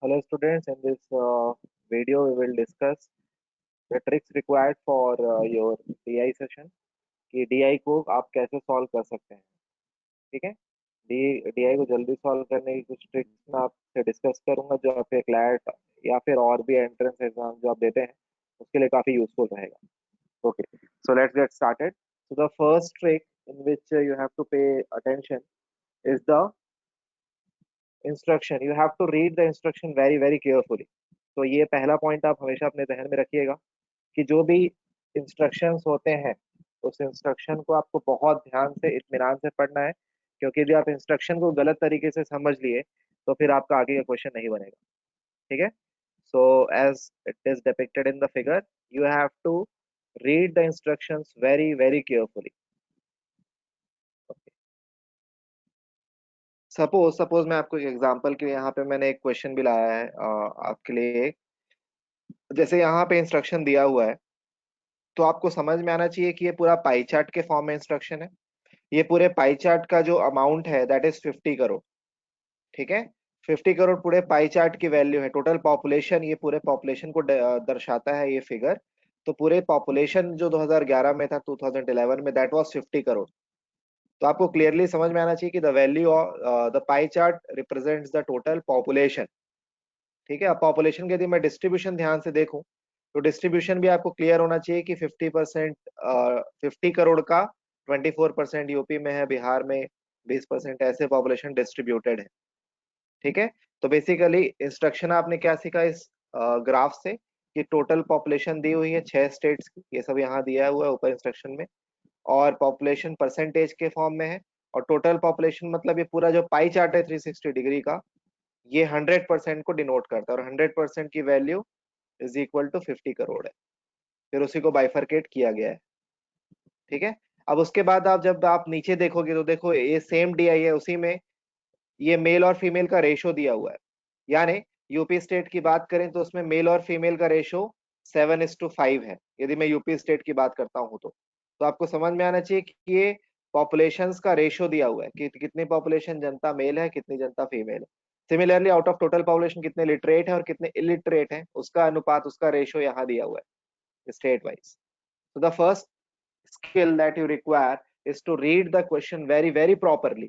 Hello students, in this video we will discuss the tricks required for your DI session कि DI को आप कैसे solve कर सकते हैं। ठीक है, DI को जल्दी सॉल्व करने की कुछ ट्रिक्स मैं आपसे डिस्कस करूंगा जो आपके क्लैट या फिर और भी एंट्रेंस एग्जाम जो आप देते हैं उसके लिए काफ़ी यूजफुल रहेगा। Okay, so let's get started. So the first trick in which you have to pay attention is the instruction. You have to read the instruction very very carefully. तो ये पहला पॉइंट आप हमेशा अपने जहन में रखिएगा कि जो भी इंस्ट्रक्शंस होते हैं उस इंस्ट्रक्शन को आपको बहुत ध्यान से इत्मीनान से पढ़ना है, क्योंकि यदि आप इंस्ट्रक्शन को गलत तरीके से समझ लिए तो फिर आपका आगे का क्वेश्चन नहीं बनेगा. ठीक है, so as it is depicted in the figure you have to read the instructions very very carefully. Suppose suppose मैं आपको एक एग्जांपल के लिए यहाँ पे मैंने एक क्वेश्चन भी लाया है आपके लिए. जैसे यहाँ पे इंस्ट्रक्शन दिया हुआ है तो आपको समझ में आना चाहिए कि ये पूरा पाई चार्ट के फॉर्म में इंस्ट्रक्शन है. ये पूरे पाई चार्ट का जो अमाउंट है दैट इज 50 करोड़. ठीक है, 50 करोड़ पूरे पाई चार्ट की वैल्यू है. टोटल पॉपुलेशन, ये पूरे पॉपुलेशन को दर्शाता है ये फिगर. तो पूरे पॉपुलेशन जो 2011 में था 2011 में दैट वाज 50 करोड़. तो आपको क्लियरली समझ में आना चाहिए कि the value of the pie chart represents the total population. ठीक है, अब पॉपुलेशन के यदि मैं डिस्ट्रीब्यूशन ध्यान से देखूं तो डिस्ट्रीब्यूशन भी आपको क्लियर होना चाहिए कि 50%, 50 करोड़ का 24% यूपी में है, बिहार में 20%, ऐसे पॉपुलेशन डिस्ट्रीब्यूटेड है. ठीक है, तो बेसिकली इंस्ट्रक्शन आपने क्या सीखा इस ग्राफ से कि टोटल पॉपुलेशन दी हुई है 6 स्टेट्स की, ये सब यहाँ दिया हुआ है ऊपर इंस्ट्रक्शन में, और पॉपुलेशन परसेंटेज के फॉर्म में है. और टोटल पॉपुलेशन मतलब ये पूरा जो पाई चार्ट है 360 डिग्री का, ये 100% को डिनोट करता है, और 100% की value is equal to 50 crore है. फिर उसी को बाइफरकेट किया गया है. ठीक है, अब उसके बाद आप जब आप नीचे देखोगे तो देखो ये सेम DI है, उसी में ये मेल और फीमेल का रेशो दिया हुआ है. यानी यूपी स्टेट की बात करें तो उसमें मेल और फीमेल का रेशो 7:5 है, यदि मैं यूपी स्टेट की बात करता हूं तो आपको समझ में आना चाहिए कि ये पॉपुलेशंस का रेशो दिया हुआ है कि कितनी पॉपुलेशन जनता मेल है, कितनी जनता फीमेल है. Similarly out of total population कितने लिटरेट है और कितने इलिटरेट है, उसका अनुपात, उसका रेशो यहाँ दिया हुआ है state wise. So the first skill that you require is to read the question very very properly.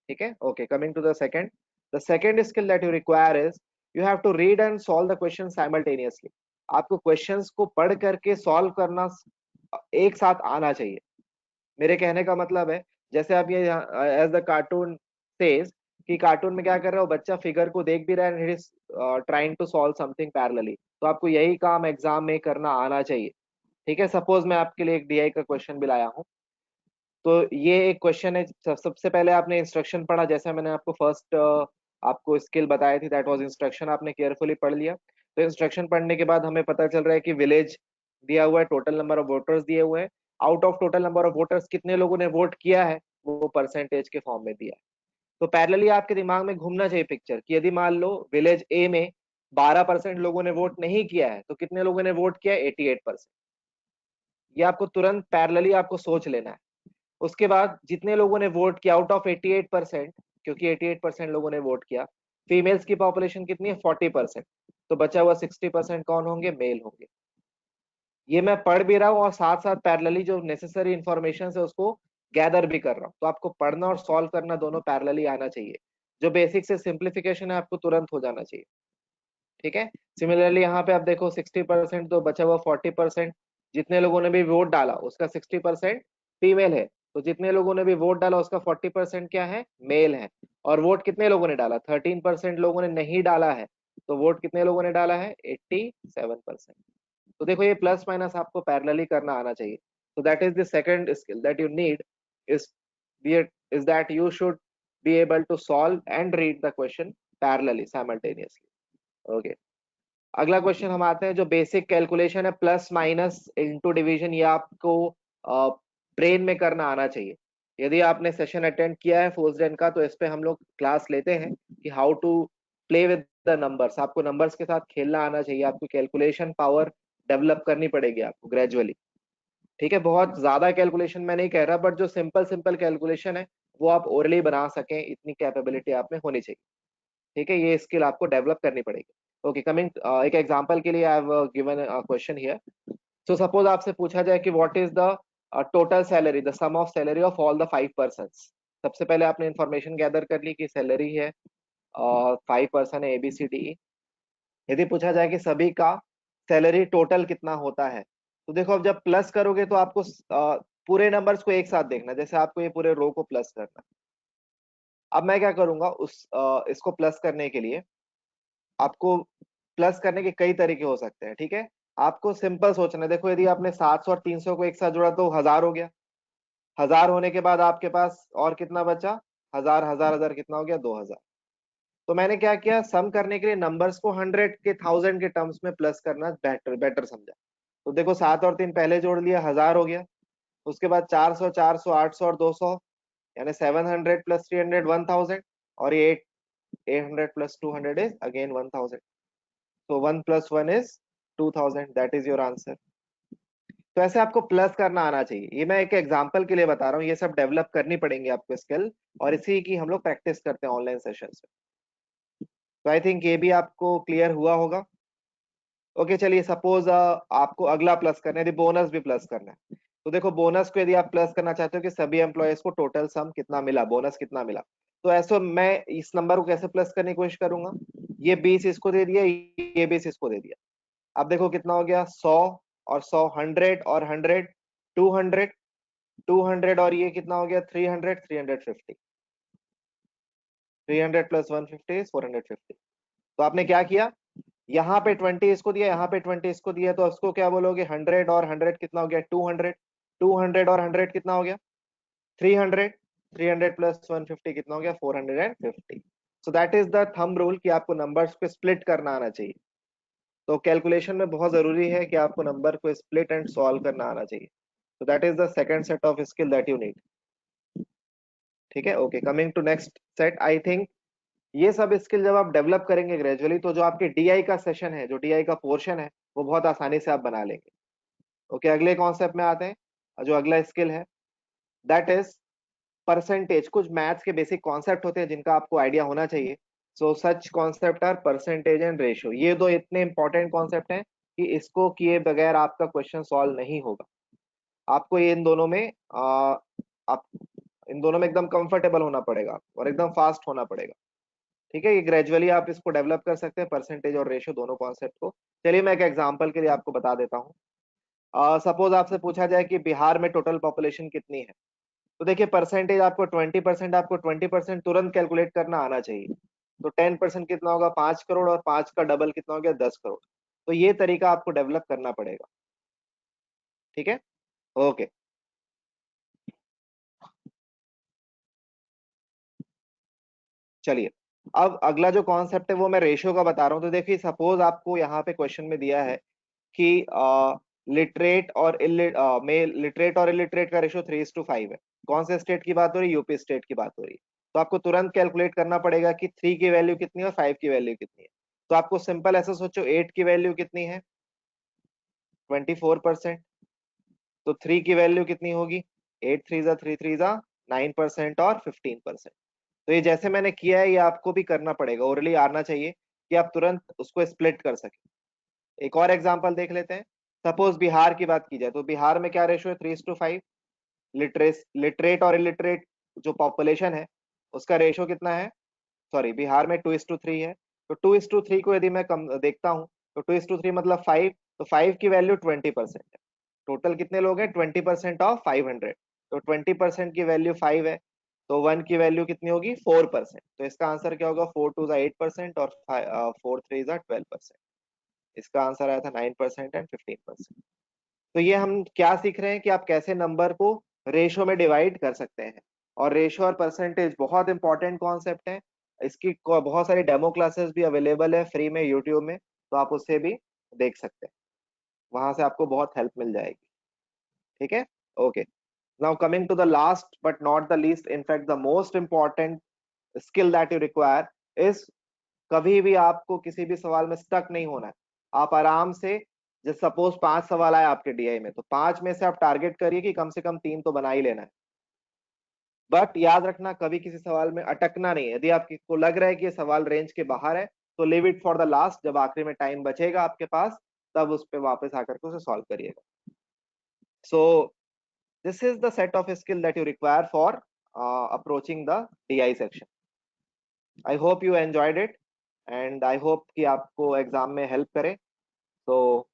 ठीक है, okay, coming to the second skill that you require is you have to read and solve the question simultaneously. आपको questions को पढ़ करके solve करना एक साथ आना चाहिए. मेरे कहने का मतलब है, जैसे आप ये एज द कार्टून सेज कि कार्टून में क्या कर रहा है, बच्चा फिगर को देख भी रहा है, trying to solve something parallelly. तो आपको यही काम एग्जाम में करना आना चाहिए. ठीक है, सपोज मैं आपके लिए एक DI का क्वेश्चन भी लाया हूँ. तो ये एक क्वेश्चन है. सबसे पहले आपने इंस्ट्रक्शन पढ़ा, जैसा मैंने आपको फर्स्ट आपको स्किल बताई थी, दैट वाज इंस्ट्रक्शन. आपने केयरफुली पढ़ लिया. तो इंस्ट्रक्शन पढ़ने के बाद हमें पता चल रहा है कि विलेज दिया हुआ है, टोटल नंबर ऑफ वोटर्स दिए हुए हैं. Out of total number of voters कितने लोगों ने वोट किया है वो परसेंटेज के फॉर्म में दिया है. तो पैरेलली आपके दिमाग में घूमना चाहिए पिक्चर कि यदि मान लो विलेज ए में 12% लोगों ने वोट नहीं किया है तो कितने लोगों ने वोट किया है, 88%. ये आपको तुरंत पैरेलली आपको सोच लेना है. उसके बाद जितने लोगों ने वोट किया आउट ऑफ 88%, क्योंकि 88% लोगों ने वोट किया, फीमेल्स की पॉपुलेशन कितनी है, 40%. तो बचा हुआ 60% कौन होंगे, मेल होंगे. ये मैं पढ़ भी रहा हूँ और साथ साथ पैरेलली जो नेसेसरी इंफॉर्मेशन है उसको गैदर भी कर रहा हूँ. तो आपको पढ़ना और सॉल्व करना दोनों पैरेलली आना चाहिए. जो बेसिक से सिंप्लीफिकेशन है आपको तुरंत हो जाना चाहिए. ठीक है, सिमिलरली यहाँ पे आप देखो 60%, तो बचा हुआ 40%. जितने लोगों ने भी वोट डाला उसका 60% फीमेल है, तो जितने लोगों ने भी वोट डाला उसका 40% क्या है, मेल है. और वोट कितने लोगों ने डाला, 13% लोगों ने नहीं डाला है, तो वोट कितने लोगों ने डाला है, 87%. तो देखो ये प्लस माइनस आपको पैरेलली करना आना चाहिए. so that is the second skill that you need is is that you should be able to solve and read the question parallelly simultaneously. Okay, अगला क्वेश्चन हम आते हैं. जो बेसिक कैलकुलेशन है प्लस माइनस इंटू डिवीजन, ये आपको brain में करना आना चाहिए. यदि आपने सेशन अटेंड किया है फोर्सडेन का तो इस पे हम लोग क्लास लेते हैं कि how to play with the numbers. आपको नंबर्स के साथ खेलना आना चाहिए, आपको कैलकुलेशन पावर डेवलप करनी पड़ेगी आपको ग्रेजुअली. ठीक है, बहुत ज्यादा कैलकुलेशन मैं नहीं कह रहा, बट जो सिंपल सिंपल कैलकुलेशन है वो आप ओरली बना सकें, इतनी कैपेबिलिटी आप में होनी चाहिए. ठीक है, ये स्किल आपको डेवलप करनी पड़ेगी। ओके, कमिंग एक एग्जांपल के लिए I have given a question here. So suppose आपसे पूछा जाए कि what is the total salary, the sum of salary of all the 5 persons. सबसे पहले आपने इंफॉर्मेशन गैदर कर ली कि सैलरी है 5 पर्सन है ABCDE। यदि पूछा जाए कि सभी का सैलरी टोटल कितना होता है, तो देखो अब जब प्लस करोगे तो आपको पूरे नंबर्स को एक साथ देखना, जैसे आपको ये पूरे रो को प्लस करना। अब मैं क्या करूंगा, इसको प्लस करने के लिए आपको प्लस करने के कई तरीके हो सकते हैं। ठीक है, आपको सिंपल सोचना है। देखो यदि आपने 700 और 300 को एक साथ जोड़ा तो 1000 हो गया। 1000 होने के बाद आपके पास और कितना बचा, 1000 1000 1000 कितना हो गया, 2000। तो मैंने क्या किया, सम करने के लिए नंबर्स को 100 के 1000 के टर्म्स में प्लस करना बेटर बेटर समझा। तो देखो 7 और 3 पहले जोड़ लिया, 1000 हो गया। उसके बाद 400 400 800 और 200, यानी 700 प्लस 300 1000। और ये 800 प्लस 200 इज अगेन 1000। तो 1 plus 1 is 2000, that is your answer. तो ऐसे आपको प्लस करना आना चाहिए। ये मैं एक एग्जांपल के लिए बता रहा हूँ, ये सब डेवलप करनी पड़ेंगे आपको स्किल, और इसी की हम लोग प्रैक्टिस करते हैं ऑनलाइन सेशन में। तो आई थिंक ये भी आपको क्लियर हुआ होगा। ओके, चलिए सपोज आपको अगला प्लस करना है, यदि बोनस भी प्लस करना है। तो देखो बोनस को यदि आप प्लस करना चाहते हो कि सभी एम्प्लॉयज को टोटल सम कितना मिला, बोनस कितना मिला, तो ऐसे मैं इस नंबर को कैसे प्लस करने की कोशिश करूंगा। ये 20 इसको दे दिया, ये 20 इसको दे दिया। अब देखो कितना हो गया, 100 और 100, 100 और 100, 200, 200 और ये कितना हो गया, 300, 350। 300 प्लस 150 इज 450। तो आपने क्या किया, यहाँ पे 20 इसको दिया, यहाँ पे 20 इसको दिया, तो उसको क्या बोलोगे, 100 और 100 कितना हो गया, 200। 200 और 100 कितना हो गया, 300। 300 प्लस 150 कितना हो गया, 450। So that is the thumb rule कि आपको नंबर्स को स्प्लिट करना आना चाहिए। तो कैलकुलेशन में बहुत जरूरी है कि आपको नंबर को स्प्लिट एंड सॉल्व करना आना चाहिए। तो that is the second set of skill that you need. ठीक है, okay, coming to next set. I think ये सब स्किल जब आप डेवलप करेंगे ग्रेजुअली, तो जो आपके DI का सेशन है, जो DI का पोर्शन है, वो बहुत आसानी से आप बना लेंगे। ओके, अगले कॉन्सेप्ट में आते हैं। जो अगला स्किल है दैट इज परसेंटेज। कुछ मैथ्स के बेसिक कॉन्सेप्ट होते हैं जिनका आपको आइडिया होना चाहिए। So such concept are percentage and ratio. ये दो इतने इंपॉर्टेंट कॉन्सेप्ट हैं कि इसको किए बगैर आपका क्वेश्चन सॉल्व नहीं होगा। आपको ये इन दोनों में आप इन दोनों में एकदम कंफर्टेबल होना पड़ेगा और एकदम फास्ट होना पड़ेगा। ठीक है, ये ग्रेजुअली आप इसको डेवलप कर सकते हैं, परसेंटेज और रेशियो दोनों कॉन्सेप्ट को। चलिए मैं एक एग्जांपल के लिए आपको बता देता हूँ। सपोज आपसे पूछा जाए कि बिहार में टोटल पॉपुलेशन कितनी है। तो देखिए परसेंटेज आपको 20%, आपको 20% तुरंत कैलकुलेट करना आना चाहिए। तो 10% कितना होगा, 5 करोड़, और 5 का डबल कितना हो गया, 10 करोड़। तो ये तरीका आपको डेवलप करना पड़ेगा। ठीक है, ओके। चलिए, अब अगला जो कॉन्सेप्ट है वो मैं रेशियो का बता रहा हूँ। तो देखिए सपोज आपको यहाँ पे क्वेश्चन में दिया है कि लिटरेट और लिटरेट और इलिटरेट का रेशियो 3:5 है। कौन से स्टेट की बात हो रही है, यूपी स्टेट की बात हो रही है। तो आपको तुरंत कैलकुलेट करना पड़ेगा कि 3 की वैल्यू कितनी है और 5 की वैल्यू कितनी है। तो आपको सिंपल ऐसा सोचो, 8 की वैल्यू कितनी है, 24%। तो 3 की वैल्यू कितनी होगी, 8 3 जा 3 3 जा 9% और 15%। तो ये जैसे मैंने किया है ये आपको भी करना पड़ेगा, ओरली आना चाहिए कि आप तुरंत उसको स्प्लिट कर सके। एक और एग्जांपल देख लेते हैं। सपोज बिहार की बात की जाए, तो बिहार में क्या रेशियो है, 3:5। लिटरेट और इलिटरेट जो पॉपुलेशन है उसका रेशियो कितना है, सॉरी बिहार में 2:3 है। तो 2:3 को यदि मैं कम देखता हूँ, तो 2:3 मतलब 5। तो 5 की वैल्यू 20% है। टोटल कितने लोग हैं, 20% ऑफ 500। तो 20% की वैल्यू 5 है। तो 1 की वैल्यू कितनी होगी, 4%। तो इसका आंसर क्या होगा, 4 2 8% और 4 3 12%। इसका आंसर आया था 9% एंड 15%। तो ये हम क्या सीख रहे हैं कि आप कैसे नंबर को रेशो में डिवाइड कर सकते हैं। और रेशो और परसेंटेज बहुत इंपॉर्टेंट कॉन्सेप्ट है। इसकी बहुत सारी डेमो क्लासेस भी अवेलेबल है फ्री में यूट्यूब में, तो आप उससे भी देख सकते हैं, वहां से आपको बहुत हेल्प मिल जाएगी। ठीक है, okay. Now coming to the last but not the least, in fact the most important skill that you require is, कभी भी आपको किसी भी सवाल में स्टक नहीं होना है। आप आराम से, जैसे सपोज 5 सवाल आए आपके DI में, तो 5 में से आप टारगेट करिए कि कम से कम 3 तो बना ही लेना है। बट याद रखना, कभी किसी सवाल में अटकना नहीं है। यदि आपको लग रहा है कि ये सवाल रेंज के बाहर है, तो live it for the last, जब आखिरी में टाइम बचेगा आपके पास, तब उस पे वापस आकर के उसे सॉल्व करिएगा। So this is the set of skill that you require for approaching the DI section. I hope you enjoyed it, and I hope कि आपको एग्जाम में हेल्प करे। तो